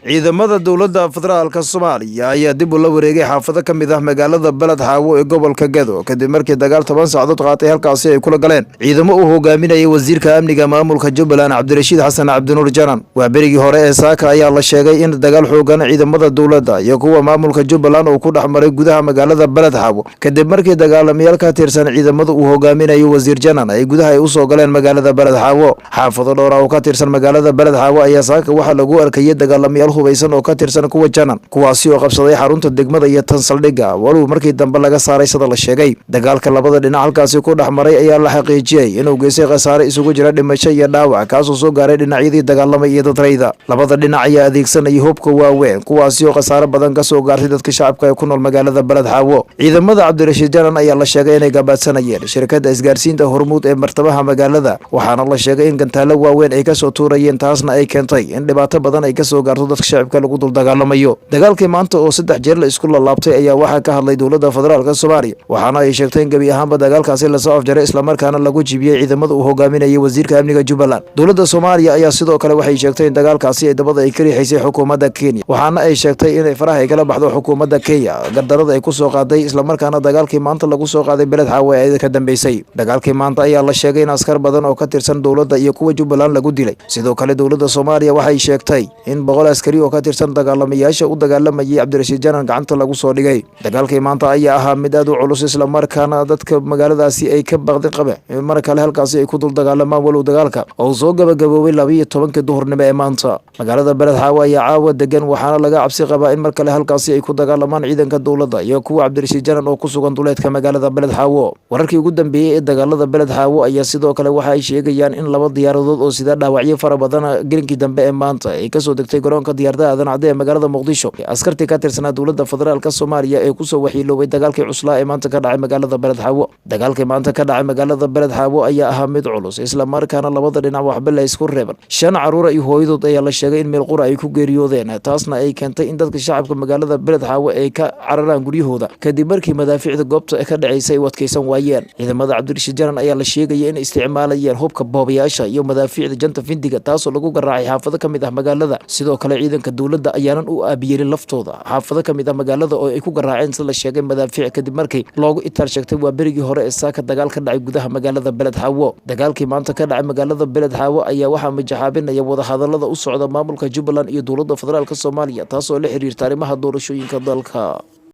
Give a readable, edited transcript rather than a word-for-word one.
ciidamada dowladda federaalka Soomaaliya ayaa dib u la wareegay xaafado ka mid ah magaalada balad xawo ee gobolka Gedo kadib markii dagaal 10 saacadood qaatay halkaasi ay kula galeen ciidamo uu hogaaminayay wasiirka amniga maamulka Jubbaland Cabdirashiid Xasan Cabdinuur Janan waa berigii hore ee saaka ayaa la sheegay in dagaal xoogan ciidamada dowladda iyo kuwa maamulka Jubbaland uu ku dhaxmaray gudaha magaalada balad xawo kadib markii dagaalamayaal ka tirsan ciidamada uu hogaaminayay wasiir Janan ay gudaha ay u soo galeen magaalada balad xawo xaafado dhowr ah oo ka tirsan magaalada balad xawo ayaa saaka waxa lagu arkayay dagaalamayaal hubeysan oo ka tirsan kuwa Janan kuwaasi oo qabsaday xarunta degmada iyo tan saldhigga walow markii dambe laga saaray sida la sheegay dagaalka labada dhinac halkaasi ku dhaxmaray ayaa la xaqiijiyay inuu geysay khasaare isugu jira dhimasho iyo dhaawac kaas oo soo gaaray dhinacyadii dagaalamay iyo dad rayda labada dhinac ayaa adeegsanayay hubka waaweyn kuwaasi oo khasaare badan ka soo gaartay dadka shacabka ee ku nool magaalada balad xawo ciidamada Cabdirashiid Janan ayaa la sheegay inay gabaadsanayeen shirkadda isgaarsiinta Hormuud ee martabaha magaalada waxaana la sheegay in gantaalo waaweyn ay ka soo tuurayeen taasna ay keentay in dhibaato badan ay ka soo gaarto dadka shacabka lagu dul dagaalamayo dagaalkii maanta oo 3 jeer la isku laabtay ayaa waxa ka hadlay dowladda federaalka Soomaaliya waxaana ay sheegtay in gabi ahaanba dagaalkaasi la soo afjaray isla markaana lagu jibiyay ciidamada uu hogaaminayay wasiirka amniga Jubbaland dowladda Soomaaliya ayaa sidoo kale waxay sheegtay in dagaalkaasi ay dabada ay ka riixaysay xukuumadda Kenya waxaana ay sheegtay in ay faraha ay kala baxdo xukuumadda Kenya gardarada ay ku soo qaaday isla markaana dagaalkii maanta lagu soo qaaday balad xawo ay ka dambeysay dagaalkii maanta ayaa la sheegay in askar badan oo ka tirsan dowladda iyo kuwa Jubbaland lagu dilay sidoo kale dowladda Soomaaliya waxay sheegtay in 100 askari oo ka tirsan dagaalamayaasha u dagaalamayay Cabdirashiid Janan gacanta lagu soo dhigay dagaalkii maanta ayaa ahaa mid aad u culus isla markaana dadka magaaladaasi ay ka baqdin qabeen mar kale halkaasi ay ku dul dagaalamaan walow dagaalka oo soo gabagaboobay 12 duhurnimo ee maanta magaalada balad xawo ayaa caawa degan waxaana laga cabsi qabaa in mar kale halkaasi ay ku dagaalamaan ciidanka dowladda iyo kuwa Cabdirashiid Janan oo ku sugan duleedka magaalada balad xawo wararkii ugu dambeeyay ee dagaalada balad xawo ayaa sidoo kale waxa ay sheegayaan in 2 diyaaradood oo sida dhaawacyo fara badan gelinkii dambe ee maanta ay ka soo degtay garoonka diyaaradaha aadan cadde ee magaalada Muqdisho askartii ka tirsanaa dowladda federaalka Soomaaliya ee ku soo waxiiloobay dagaalkii cuslaa ee maanta ka dhacay magaalada balad xawo dagaalkii maanta ka dhacay magaalada balad xawo ayaa ahaa mid culus isla markaana labada dhinac waxba la isku reeban 5 caruur iyo hooyadood ayaa la sheegay in meel qura ay ku geeriyoodeen taasna ay keentay in dadka shacabka magaalada balad xawo ay ka cararaan guryahooda kadib markii madaafiicda goobta ka dhacaysay u adkeysan waayeen ciidamada Cabdirashiid Janan ayaa la sheegay in isticmaalayeen hubka boobayaasha iyo madaafiicda janta findiga taasoo lagu garaacay xaafado ka mid ah magaalada sidoo kale ciidanka dowladda ayaanan u aabiyelin laftooda xaafado ka mid ah magaalada oo ay ku garaaceen sida la sheegay madaafiic kadib markii loogu itaal sheegtay waa berigii hore ee saaka dagaal ka dhacay gudaha magaalada balad xawo dagaalkii maanta ka dhacay magaalada balad xawo ayaa waxaa majaxaabinaya wada hadallada u socda maamulka Jubbaland iyo dowladda federaalka Soomaaliya taasoo la xiriirta arrimaha doorashooyinka dalka